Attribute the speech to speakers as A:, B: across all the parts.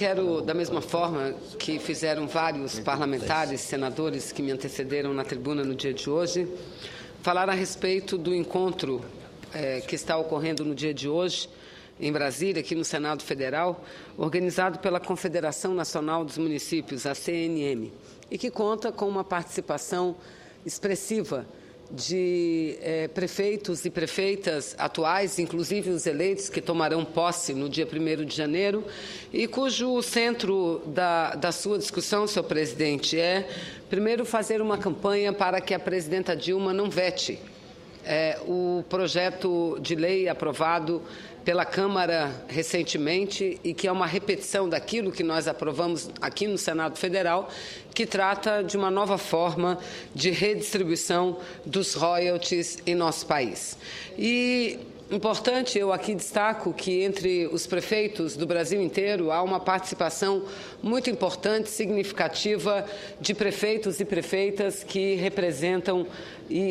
A: quero, da mesma forma que fizeram vários parlamentares, senadores que me antecederam na tribuna no dia de hoje, falar a respeito do encontro que está ocorrendo no dia de hoje, em Brasília, aqui no Senado Federal, organizado pela Confederação Nacional dos Municípios, a CNM, e que conta com uma participação expressiva de prefeitos e prefeitas atuais, inclusive os eleitos, que tomarão posse no dia 1º de janeiro, e cujo centro da sua discussão, senhor presidente, é, primeiro, fazer uma campanha para que a presidenta Dilma não vete o projeto de lei aprovado pela Câmara recentemente e que é uma repetição daquilo que nós aprovamos aqui no Senado Federal, que trata de uma nova forma de redistribuição dos royalties em nosso país. E importante, eu aqui destaco que entre os prefeitos do Brasil inteiro há uma participação muito importante, significativa, de prefeitos e prefeitas que representam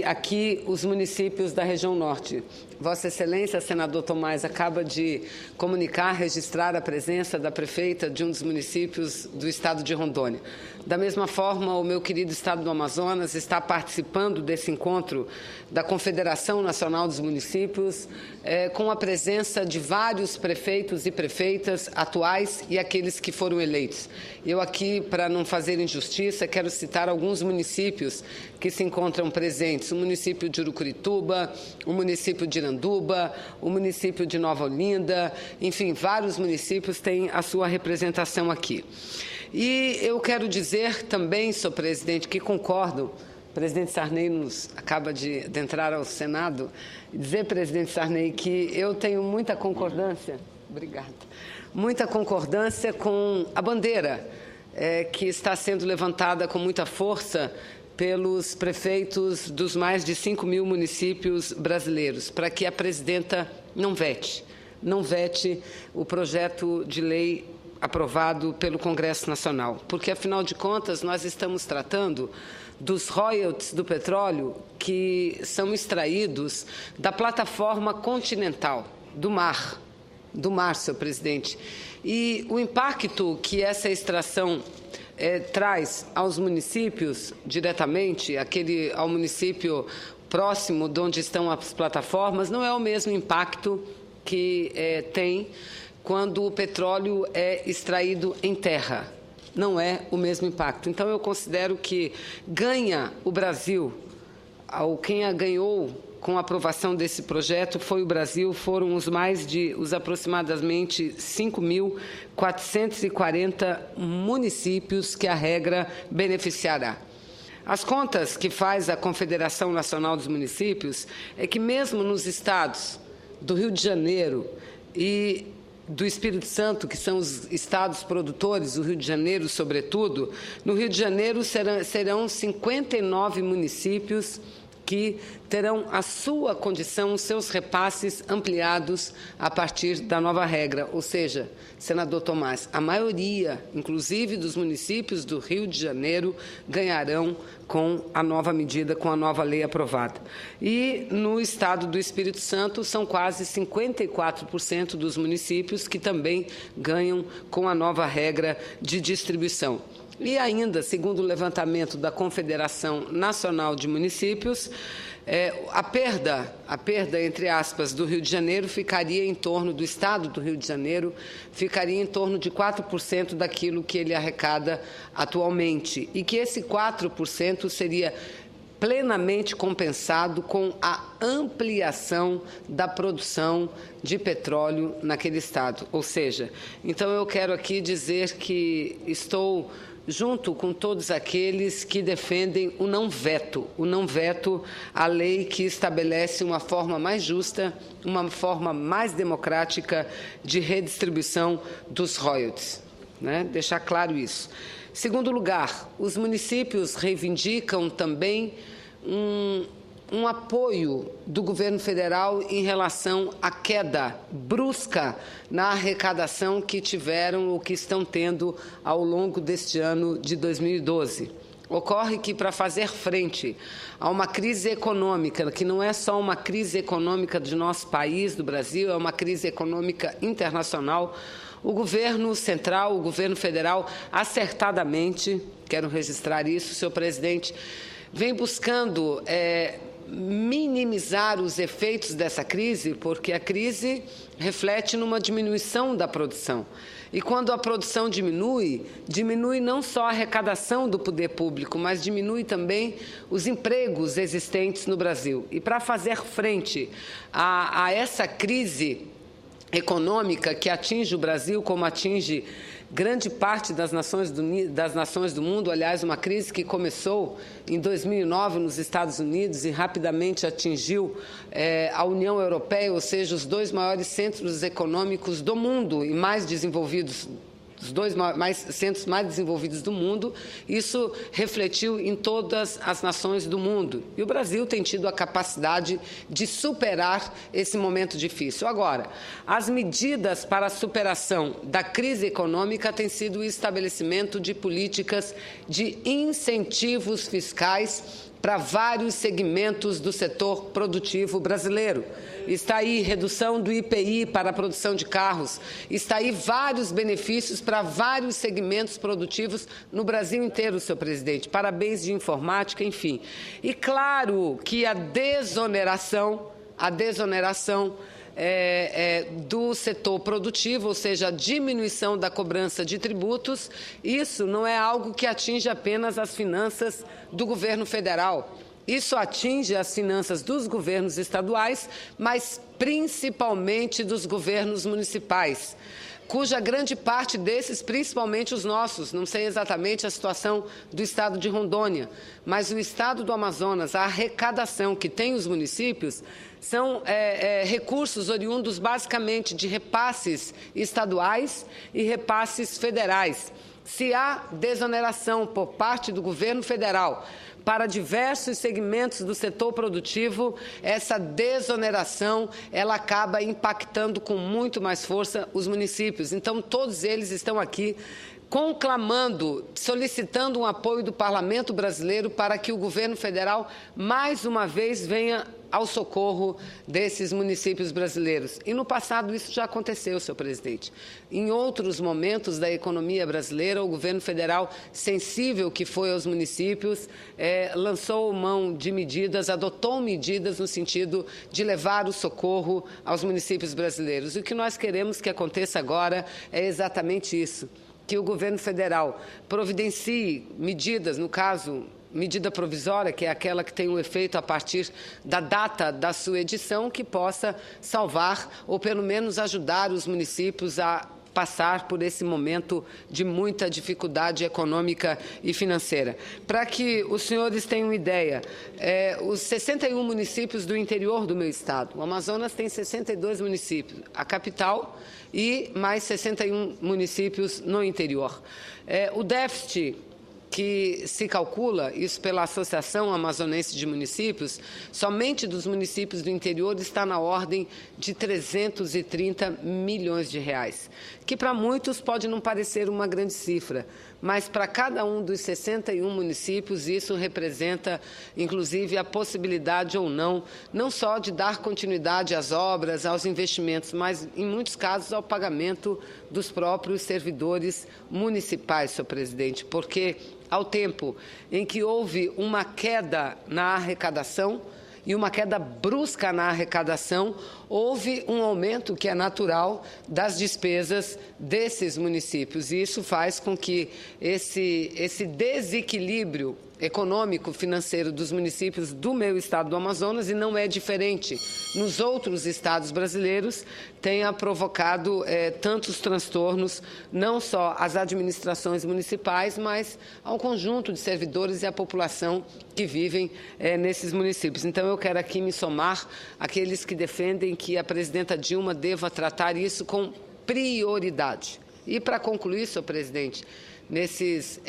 A: aqui os municípios da região norte. Vossa Excelência, senador Tomás, acaba de comunicar, registrar a presença da prefeita de um dos municípios do estado de Rondônia. Da mesma forma, o meu querido estado do Amazonas está participando desse encontro da Confederação Nacional dos Municípios, com a presença de vários prefeitos e prefeitas atuais e aqueles que foram eleitos. Eu aqui, para não fazer injustiça, quero citar alguns municípios que se encontram presentes: o município de Urucurituba, o município de Iranduba, o município de Nova Olinda, enfim, vários municípios têm a sua representação aqui. E eu quero dizer também, senhor presidente, que concordo. O presidente Sarney acaba de entrar ao Senado, dizer, presidente Sarney, que eu tenho muita concordância, obrigada, muita concordância com a bandeira que está sendo levantada com muita força pelos prefeitos dos mais de 5.000 municípios brasileiros, para que a presidenta não vete o projeto de lei aprovado pelo Congresso Nacional, porque, afinal de contas, nós estamos tratando dos royalties do petróleo que são extraídos da plataforma continental, do mar, senhor presidente. E o impacto que essa extração traz aos municípios diretamente, ao município próximo de onde estão as plataformas, não é o mesmo impacto que tem quando o petróleo é extraído em terra. Não é o mesmo impacto. Então, eu considero que ganha o Brasil, quem ganhou com a aprovação desse projeto foi o Brasil, foram os aproximadamente 5.440 municípios que a regra beneficiará. As contas que faz a Confederação Nacional dos Municípios é que mesmo nos estados do Rio de Janeiro e do Espírito Santo, que são os estados produtores, o Rio de Janeiro, sobretudo, no Rio de Janeiro serão 59 municípios que terão a sua condição, os seus repasses ampliados a partir da nova regra. Ou seja, senador Tomás, a maioria, inclusive dos municípios do Rio de Janeiro, ganharão com a nova medida, com a nova lei aprovada. E no estado do Espírito Santo são quase 54% dos municípios que também ganham com a nova regra de distribuição. E ainda, segundo o levantamento da Confederação Nacional de Municípios, a perda, entre aspas, do Rio de Janeiro ficaria em torno, do estado do Rio de Janeiro, ficaria em torno de 4% daquilo que ele arrecada atualmente. E que esse 4% seria plenamente compensado com a ampliação da produção de petróleo naquele estado. Ou seja, então eu quero aqui dizer que estou junto com todos aqueles que defendem o não veto à lei que estabelece uma forma mais justa, uma forma mais democrática de redistribuição dos royalties, né? Deixar claro isso. Segundo lugar, os municípios reivindicam também um apoio do governo federal em relação à queda brusca na arrecadação que tiveram ou que estão tendo ao longo deste ano de 2012. Ocorre que, para fazer frente a uma crise econômica, que não é só uma crise econômica do nosso país, do Brasil, é uma crise econômica internacional, o governo central, o governo federal, acertadamente, quero registrar isso, senhor presidente, vem buscando minimizar os efeitos dessa crise, porque a crise reflete numa diminuição da produção. E quando a produção diminui, diminui não só a arrecadação do poder público, mas diminui também os empregos existentes no Brasil. E para fazer frente a essa crise econômica que atinge o Brasil, como atinge grande parte das nações do mundo, aliás, uma crise que começou em 2009 nos Estados Unidos e rapidamente atingiu a União Europeia, ou seja, os dois maiores centros econômicos do mundo e mais desenvolvidos, os dois centros mais desenvolvidos do mundo. Isso refletiu em todas as nações do mundo. E o Brasil tem tido a capacidade de superar esse momento difícil. Agora, as medidas para a superação da crise econômica têm sido o estabelecimento de políticas de incentivos fiscais para vários segmentos do setor produtivo brasileiro. Está aí redução do IPI para a produção de carros, está aí vários benefícios para vários segmentos produtivos no Brasil inteiro, senhor presidente, para bens de informática, enfim. E claro que a desoneração do setor produtivo, ou seja, a diminuição da cobrança de tributos, isso não é algo que atinge apenas as finanças do governo federal. Isso atinge as finanças dos governos estaduais, mas principalmente dos governos municipais, cuja grande parte desses, principalmente os nossos, não sei exatamente a situação do estado de Rondônia, mas o estado do Amazonas, a arrecadação que tem os municípios são recursos oriundos basicamente de repasses estaduais e repasses federais. Se há desoneração por parte do governo federal para diversos segmentos do setor produtivo, essa desoneração ela acaba impactando com muito mais força os municípios. Então, todos eles estão aqui conclamando, solicitando um apoio do Parlamento brasileiro para que o governo federal, mais uma vez, venha ao socorro desses municípios brasileiros. E no passado isso já aconteceu, senhor presidente. Em outros momentos da economia brasileira, o governo federal, sensível que foi aos municípios, lançou mão de medidas, adotou medidas no sentido de levar o socorro aos municípios brasileiros. E o que nós queremos que aconteça agora é exatamente isso, que o governo federal providencie medidas, no caso, medida provisória, que é aquela que tem um efeito a partir da data da sua edição, que possa salvar ou pelo menos ajudar os municípios a passar por esse momento de muita dificuldade econômica e financeira. Para que os senhores tenham ideia, os 61 municípios do interior do meu estado, o Amazonas tem 62 municípios, a capital e mais 61 municípios no interior. O déficit que se calcula, isso pela Associação Amazonense de Municípios, somente dos municípios do interior está na ordem de 330 milhões de reais, que para muitos pode não parecer uma grande cifra, mas para cada um dos 61 municípios isso representa, inclusive, a possibilidade ou não só de dar continuidade às obras, aos investimentos, mas, em muitos casos, ao pagamento dos próprios servidores municipais, senhor presidente, porque ao tempo em que houve uma queda na arrecadação e uma queda brusca na arrecadação, houve um aumento que é natural das despesas desses municípios. E isso faz com que esse desequilíbrio econômico, financeiro dos municípios do meu estado do Amazonas, e não é diferente nos outros estados brasileiros, tenha provocado tantos transtornos, não só às administrações municipais, mas ao conjunto de servidores e à população que vivem nesses municípios. Então, eu quero aqui me somar àqueles que defendem que a presidenta Dilma deva tratar isso com prioridade. E, para concluir, senhor presidente, nesse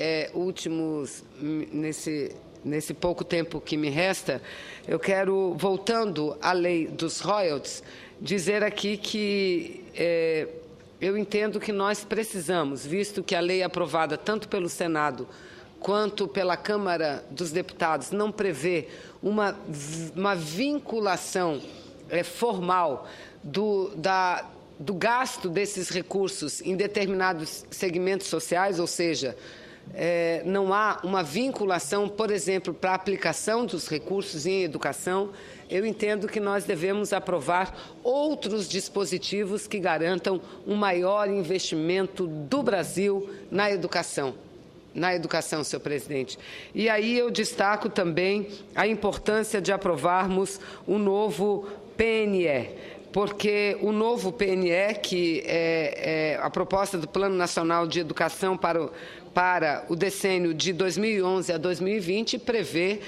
A: pouco tempo que me resta, eu quero, voltando à lei dos royalties, dizer aqui que eu entendo que nós precisamos, visto que a lei aprovada tanto pelo Senado quanto pela Câmara dos Deputados não prevê uma vinculação formal do gasto desses recursos em determinados segmentos sociais, ou seja, não há uma vinculação, por exemplo, para a aplicação dos recursos em educação, eu entendo que nós devemos aprovar outros dispositivos que garantam um maior investimento do Brasil na educação. Senhor presidente. E aí eu destaco também a importância de aprovarmos o novo PNE, porque o novo PNE, que é a proposta do Plano Nacional de Educação para o decênio de 2011 a 2020, prevê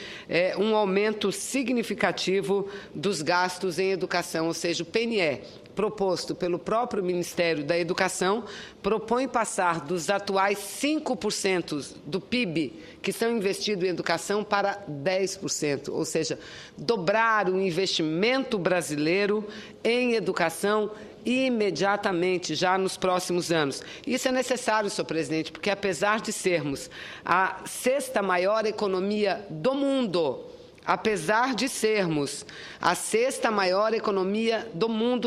A: um aumento significativo dos gastos em educação, ou seja, o PNE, proposto pelo próprio Ministério da Educação, propõe passar dos atuais 5% do PIB que são investidos em educação para 10%, ou seja, dobrar o investimento brasileiro em educação imediatamente, já nos próximos anos. Isso é necessário, senhor presidente, porque apesar de sermos a sexta maior economia do mundo,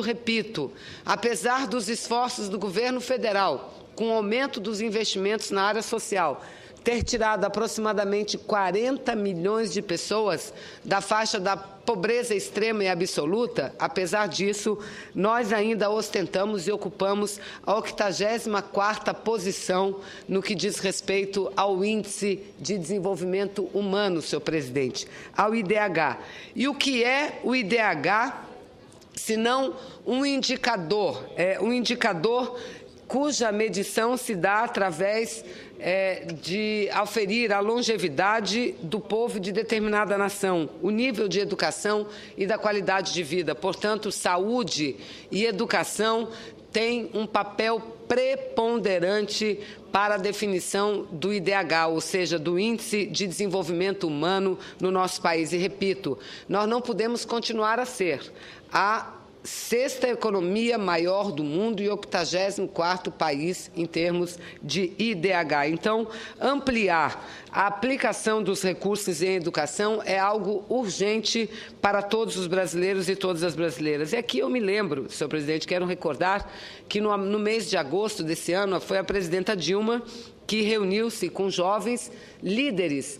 A: repito, apesar dos esforços do governo federal, com o aumento dos investimentos na área social, ter tirado aproximadamente 40 milhões de pessoas da faixa da pobreza extrema e absoluta, apesar disso, nós ainda ostentamos e ocupamos a 84ª posição no que diz respeito ao Índice de Desenvolvimento Humano, senhor presidente, ao IDH. E o que é o IDH, senão um indicador cuja medição se dá através de aferir a longevidade do povo de determinada nação, o nível de educação e da qualidade de vida. Portanto, saúde e educação têm um papel preponderante para a definição do IDH, ou seja, do Índice de Desenvolvimento Humano no nosso país. E, repito, nós não podemos continuar a ser a sexta economia maior do mundo e 84º país em termos de IDH. Então, ampliar a aplicação dos recursos em educação é algo urgente para todos os brasileiros e todas as brasileiras. E aqui eu me lembro, senhor presidente, quero recordar que no mês de agosto desse ano foi a presidenta Dilma que reuniu-se com jovens líderes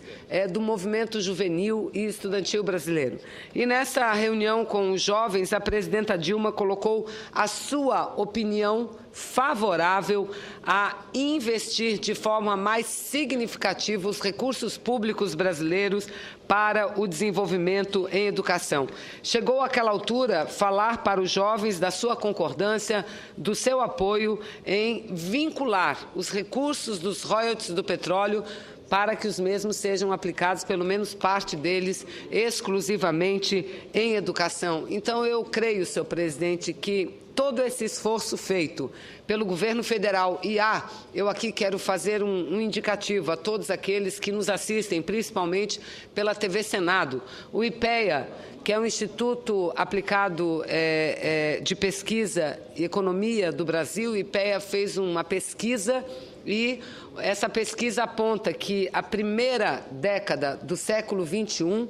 A: do movimento juvenil e estudantil brasileiro. E nessa reunião com os jovens, a presidenta Dilma colocou a sua opinião favorável a investir de forma mais significativa os recursos públicos brasileiros para o desenvolvimento em educação. Chegou àquela altura falar para os jovens da sua concordância, do seu apoio em vincular os recursos dos royalties do petróleo para que os mesmos sejam aplicados, pelo menos parte deles, exclusivamente em educação. Então, eu creio, senhor presidente, que todo esse esforço feito pelo governo federal eu aqui quero fazer um indicativo a todos aqueles que nos assistem, principalmente pela TV Senado. O IPEA, que é um instituto aplicado de pesquisa e economia do Brasil, o IPEA fez uma pesquisa e essa pesquisa aponta que a primeira década do século XXI,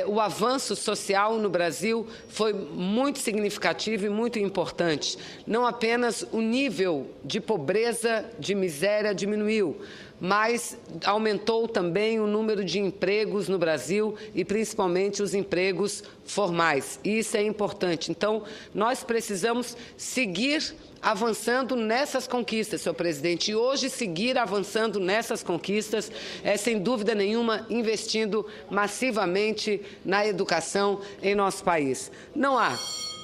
A: o avanço social no Brasil foi muito significativo e muito importante. Não apenas o nível de pobreza, de miséria diminuiu, mas aumentou também o número de empregos no Brasil e principalmente os empregos formais. E isso é importante. Então, nós precisamos seguir avançando nessas conquistas, senhor presidente. E hoje, seguir avançando nessas conquistas é, sem dúvida nenhuma, investindo massivamente na educação em nosso país. Não há.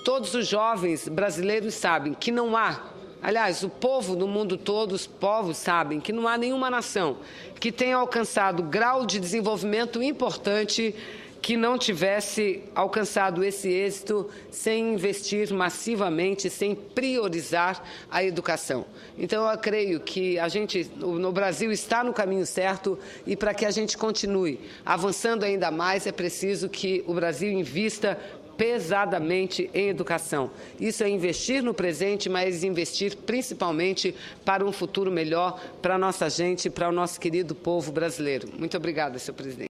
A: Todos os jovens brasileiros sabem que não há. Aliás, o povo do mundo todo, os povos sabem que não há nenhuma nação que tenha alcançado grau de desenvolvimento importante que não tivesse alcançado esse êxito sem investir massivamente, sem priorizar a educação. Então, eu creio que no Brasil está no caminho certo e para que a gente continue avançando ainda mais, é preciso que o Brasil invista pesadamente em educação. Isso é investir no presente, mas investir principalmente para um futuro melhor para a nossa gente, para o nosso querido povo brasileiro. Muito obrigada, senhor presidente.